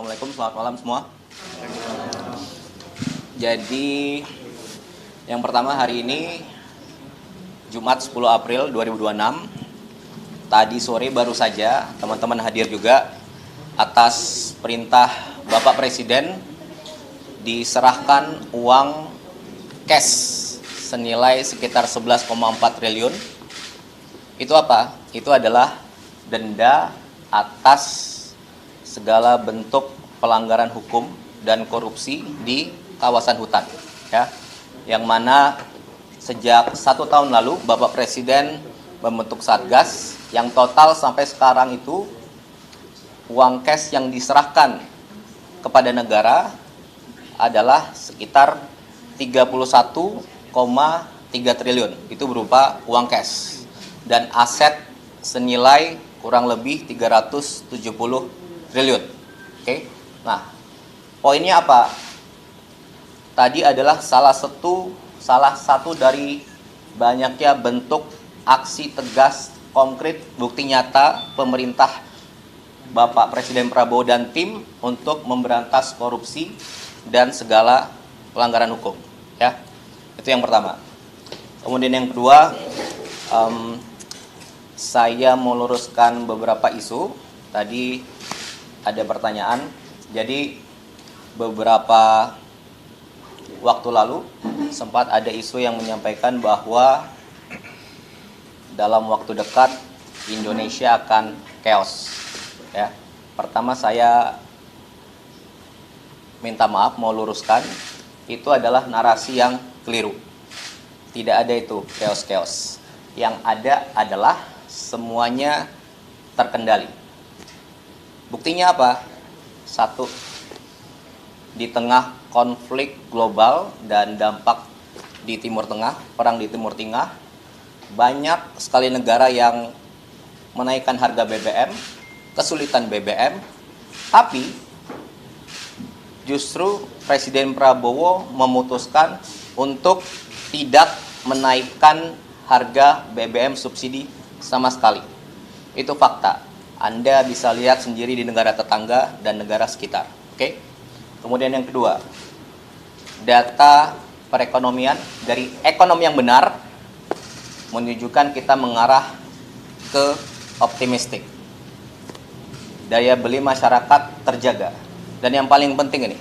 Assalamualaikum, selamat malam semua. Jadi yang pertama hari ini Jumat 10 April 2026. Tadi sore baru saja teman-teman hadir juga atas perintah Bapak Presiden diserahkan uang cash senilai sekitar 11,4 triliun. Itu apa? Itu adalah denda atas segala bentuk pelanggaran hukum dan korupsi di kawasan hutan, ya, yang mana sejak 1 tahun lalu Bapak Presiden membentuk Satgas yang total sampai sekarang itu uang cash yang diserahkan kepada negara adalah sekitar 31,3 triliun. Itu berupa uang cash dan aset senilai kurang lebih 370 triliun. Oke. Nah, poinnya apa? Tadi adalah salah satu dari banyaknya bentuk aksi tegas konkret bukti nyata pemerintah Bapak Presiden Prabowo dan tim untuk memberantas korupsi dan segala pelanggaran hukum, ya. Itu yang pertama. Kemudian yang kedua, saya mau luruskan beberapa isu. Tadi ada pertanyaan. Jadi beberapa waktu lalu sempat ada isu yang menyampaikan bahwa dalam waktu dekat Indonesia akan chaos, ya. Pertama saya minta maaf, mau luruskan, itu adalah narasi yang keliru. Tidak ada itu chaos-chaos. Yang ada adalah semuanya terkendali. Buktinya apa? Satu, di tengah konflik global dan dampak di Timur Tengah, perang di Timur Tengah, banyak sekali negara yang menaikkan harga BBM, kesulitan BBM, tapi justru Presiden Prabowo memutuskan untuk tidak menaikkan harga BBM subsidi sama sekali. Itu fakta. Anda bisa lihat sendiri di negara tetangga dan negara sekitar. Oke? Kemudian yang kedua, data perekonomian dari ekonomi yang benar menunjukkan kita mengarah ke optimistik. Daya beli masyarakat terjaga. Dan yang paling penting ini,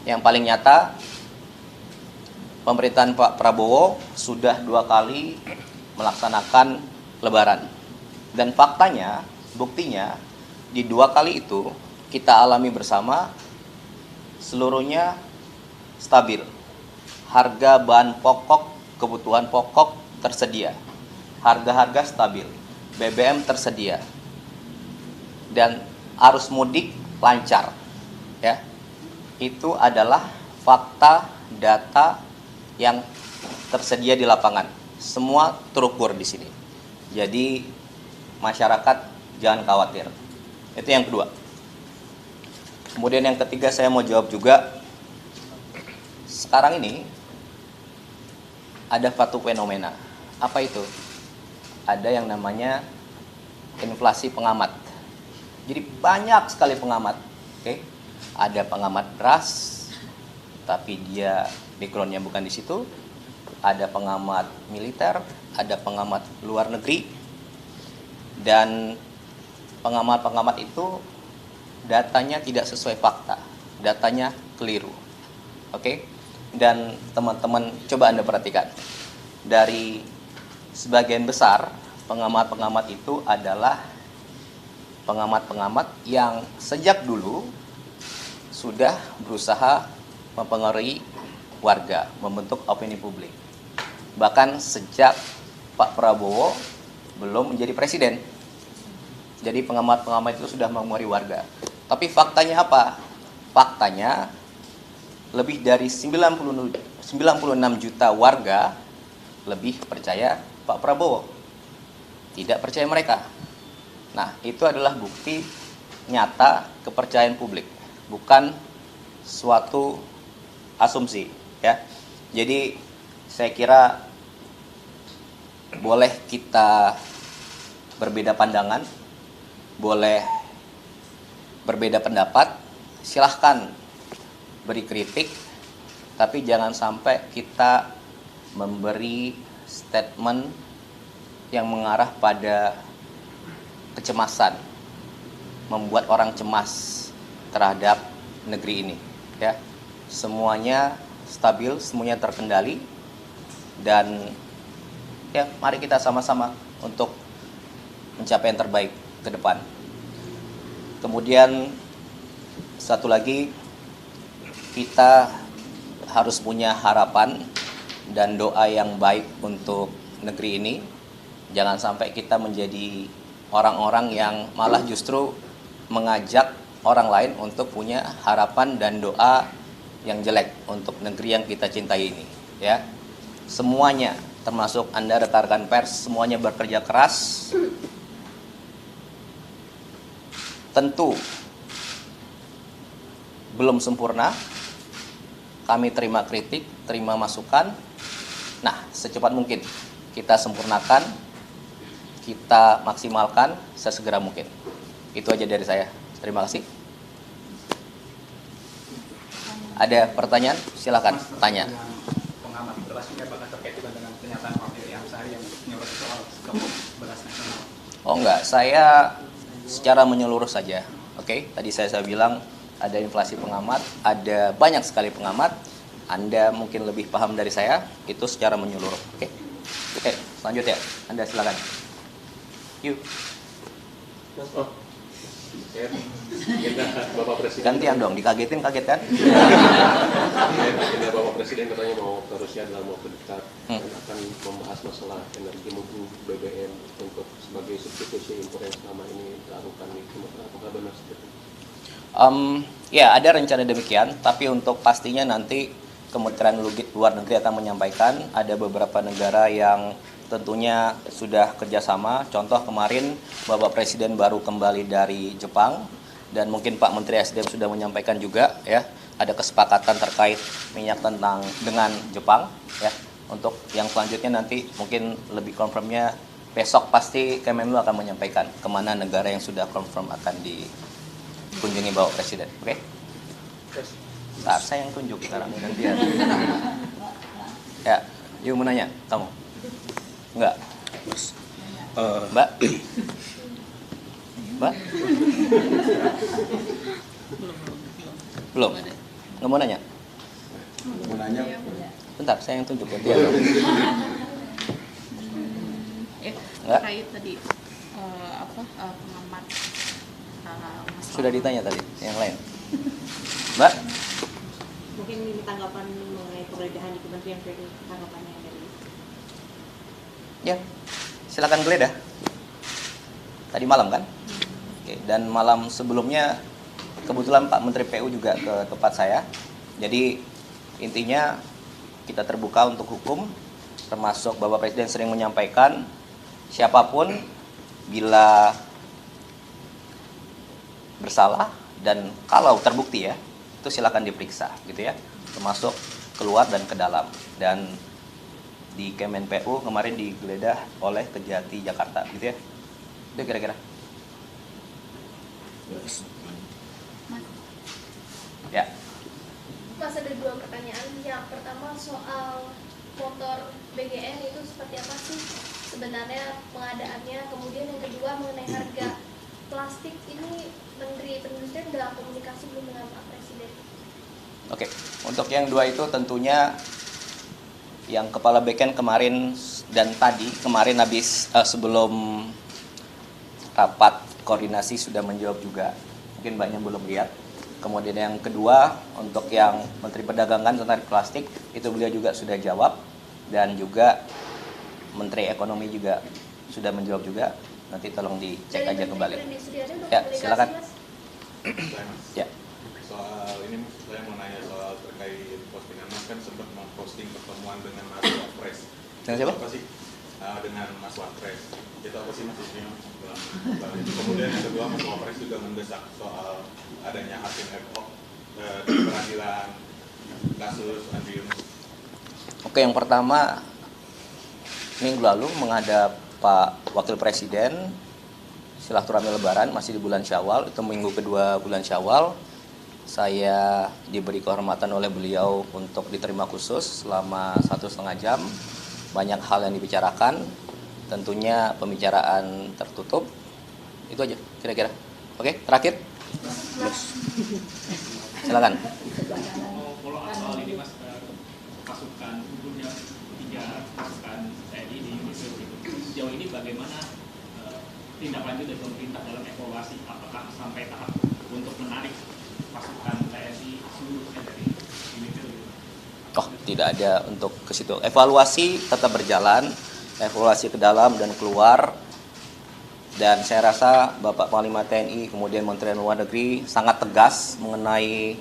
yang paling nyata, pemerintahan Pak Prabowo sudah 2 kali melaksanakan Lebaran. Dan faktanya, buktinya, di 2 kali itu kita alami bersama, seluruhnya stabil. Harga bahan pokok, kebutuhan pokok tersedia. Harga-harga stabil. BBM tersedia. Dan arus mudik lancar. Ya. Itu adalah fakta, data yang tersedia di lapangan. Semua terukur di sini. Jadi masyarakat jangan khawatir. Itu yang kedua. Kemudian yang ketiga saya mau jawab juga. Sekarang ini ada satu fenomena. Apa itu? Ada yang namanya inflasi pengamat. Jadi banyak sekali pengamat. Oke? Ada pengamat beras, tapi dia backgroundnya bukan di situ. Ada pengamat militer, ada pengamat luar negeri, dan pengamat-pengamat itu datanya tidak sesuai fakta, datanya keliru. Oke? Dan teman-teman coba Anda perhatikan, dari sebagian besar pengamat-pengamat itu adalah pengamat-pengamat yang sejak dulu sudah berusaha mempengaruhi warga, membentuk opini publik. Bahkan sejak Pak Prabowo belum menjadi presiden. Jadi pengamat-pengamat itu sudah mempengaruhi warga. Tapi faktanya apa? Faktanya lebih dari 96 juta warga lebih percaya Pak Prabowo. Tidak percaya mereka. Nah, itu adalah bukti nyata kepercayaan publik, bukan suatu asumsi, ya. Jadi saya kira boleh kita berbeda pandangan, boleh berbeda pendapat, silahkan beri kritik, tapi jangan sampai kita memberi statement yang mengarah pada kecemasan, membuat orang cemas terhadap negeri ini. Ya, semuanya stabil, semuanya terkendali, dan ya mari kita sama-sama untuk mencapai yang terbaik ke depan. Kemudian satu lagi, kita harus punya harapan dan doa yang baik untuk negeri ini. Jangan sampai kita menjadi orang-orang yang malah justru mengajak orang lain untuk punya harapan dan doa yang jelek untuk negeri yang kita cintai ini. Ya, semuanya, termasuk Anda rekan-rekan pers, semuanya bekerja keras. Tentu belum sempurna. Kami terima kritik, terima masukan. Nah, secepat mungkin kita sempurnakan, kita maksimalkan sesegera mungkin. Itu aja dari saya. Terima kasih. Ada pertanyaan? Silakan tanya. Pengamat beras ini apakah terkait juga dengan pernyataan Pak Ferry Amsari yang menyoroti soal stok beras nasional? Oh enggak, saya secara menyeluruh saja. Oke, tadi saya bilang ada inflasi pengamat, ada banyak sekali pengamat. Anda mungkin lebih paham dari saya, itu secara menyeluruh. Oke, selanjutnya Anda silakan. Yuk. Bapak Presiden. Gantian dong, dikagetin kaget kan? Bapak Presiden katanya mau ke Rusia dalam waktu dekat dan akan membahas masalah energi mutu BBM untuk sebagai substitusi impor yang selama ini dilakukan di Sumatera. Apakah benar seperti itu? Ya, ada rencana demikian, tapi untuk pastinya nanti Kementerian Luar Negeri akan menyampaikan. Ada beberapa negara yang tentunya sudah kerjasama. Contoh kemarin Bapak Presiden baru kembali dari Jepang, dan mungkin Pak Menteri SDM sudah menyampaikan juga, ya, ada kesepakatan terkait minyak dengan Jepang. Ya, untuk yang selanjutnya nanti mungkin lebih confirmnya besok, pasti Kemenlu akan menyampaikan kemana negara yang sudah confirm akan dikunjungi Bapak Presiden. Oke? Nah, saya yang tunjuk sekarang gantian. Ya, yuk mau nanya kamu. Enggak. Mbak. Mbak? Belum. Nggak mau nanya? Mau nanya? Bentar, saya yang tunjuk gantian. Enggak. Terkait tadi pengamat Sudah ditanya tadi, yang lain. Mbak? Mungkin ini tanggapan mengenai penggeledahan di Kementerian PU, tanggapannya dari. Ya, silakan geledah. Tadi malam kan? Oke, dan malam sebelumnya kebetulan Pak Menteri PU juga ke tempat saya. Jadi intinya kita terbuka untuk hukum, termasuk Bapak Presiden sering menyampaikan siapapun bila bersalah dan kalau terbukti, ya, itu silakan diperiksa, gitu ya, termasuk keluar dan ke dalam. Dan di Kemen PU kemarin digeledah oleh Kejati Jakarta, gitu ya. Itu kira-kira. Ya. Mas, ada dua pertanyaan. Yang pertama soal motor BGN itu seperti apa sih sebenarnya pengadaannya? Kemudian yang kedua mengenai harga plastik ini, Menteri Perindustrian dalam komunikasi belum dengan Pak Presiden. Oke, untuk yang dua itu tentunya yang Kepala Beken kemarin dan tadi kemarin habis sebelum rapat koordinasi sudah menjawab juga. Mungkin banyak belum lihat. Kemudian yang kedua untuk yang Menteri Perdagangan tentang plastik itu beliau juga sudah jawab, dan juga Menteri Ekonomi juga sudah menjawab juga. Nanti tolong dicek aja kembali. Ya, silakan. Ya. Soal ini saya mau nanya soal terkait postingan Mas, kan sempat memposting pertemuan dengan Mas Wapres. Dengan siapa? Apa sih? Dengan Mas Wapres. Itu apa sih Mas isinya? Kemudian yang kedua, Mas Wapres juga mendesak soal adanya hakim ad hoc di peradilan kasus Andi Yunus. Oke, yang pertama, minggu lalu menghadap Pak Wakil Presiden, silaturahmi Lebaran, masih di bulan Syawal, itu minggu kedua bulan Syawal. Saya diberi kehormatan oleh beliau untuk diterima khusus selama 1,5 jam. Banyak hal yang dibicarakan, tentunya pembicaraan tertutup. Itu aja kira-kira. Oke, terakhir. Silakan. Mau follow up soal ini Mas, pasukan gugur yang 3 pasukan TNI di Indonesia gitu. Sejauh ini bagaimana tindak lanjut dari pemerintah dalam evaluasi, apakah sampai tahap untuk menarik pasukan TNI seluruhnya dari Indonesia gitu? Oh, tidak ada untuk ke situ. Evaluasi tetap berjalan, evaluasi ke dalam dan keluar. Dan saya rasa Bapak Panglima TNI, kemudian Menteri Luar Negeri sangat tegas mengenai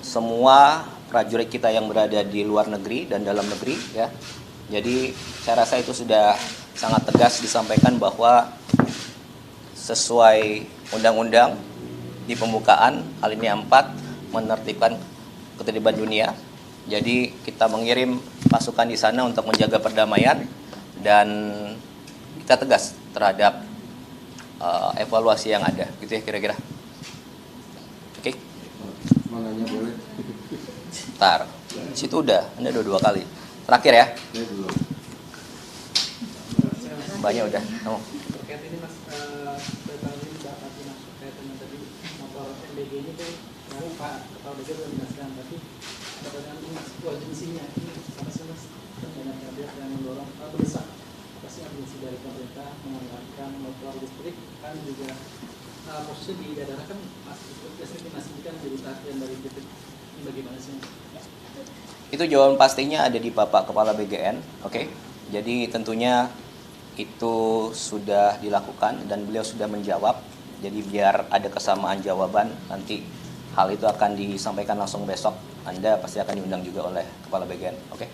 semua prajurit kita yang berada di luar negeri dan dalam negeri, ya. Jadi saya rasa itu sudah sangat tegas disampaikan bahwa sesuai undang-undang di pembukaan alinea 4 menertibkan ketertiban dunia. Jadi kita mengirim pasukan di sana untuk menjaga perdamaian dan kita tegas terhadap evaluasi yang ada, gitu ya kira-kira. Oke? Mau nanya boleh? Ntar, situ udah, Anda udah 2 kali. Terakhir ya, Saya belum. banyak udah. Kamu. Terkait ini Mas, tentang ini dapat dimaksud kaitannya tadi motor MBG ini tuh Pak Kepala BG belum menjelaskan, tapi dengan urgensinya ini sama sih Mas, banyak kader yang mendorong atau besar apa sih urgensi dari pemerintah menganggarkan motor listrik, kan juga posisi di daerah kan listrik masih kan jadi perhatian dari titik ini, bagaimana sih Mas? Itu jawaban pastinya ada di Bapak Kepala BGN, oke? Jadi tentunya itu sudah dilakukan dan beliau sudah menjawab. Jadi biar ada kesamaan jawaban, nanti hal itu akan disampaikan langsung besok. Anda pasti akan diundang juga oleh Kepala BGN, oke?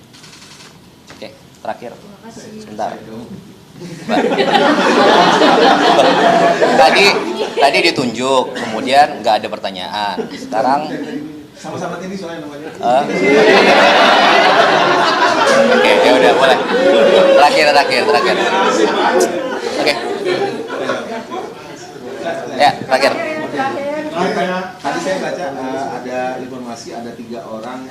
Oke, terakhir. Sebentar. Tadi ditunjuk, kemudian nggak ada pertanyaan. Sekarang Sama-sama ini soalnya namanya. Oke, ya udah boleh. Terakhir. Oke. Ya, terakhir. Tadi saya baca ada informasi ada 3 orang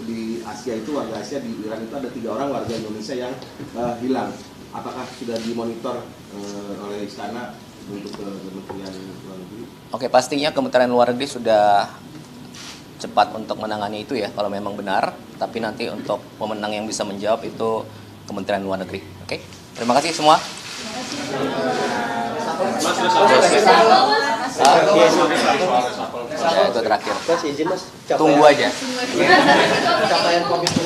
di Asia itu, warga Asia di Iran itu ada 3 orang warga Indonesia yang hilang. Apakah sudah dimonitor oleh istana untuk Kementerian Luar Negeri? Oke, pastinya Kementerian Luar Negeri sudah cepat untuk menangani itu ya kalau memang benar, tapi nanti untuk pemenang yang bisa menjawab itu Kementerian Luar Negeri. Oke, terima kasih semua. Ya, itu terakhir. Mas izin Mas, Tunggu aja. capaian komitmen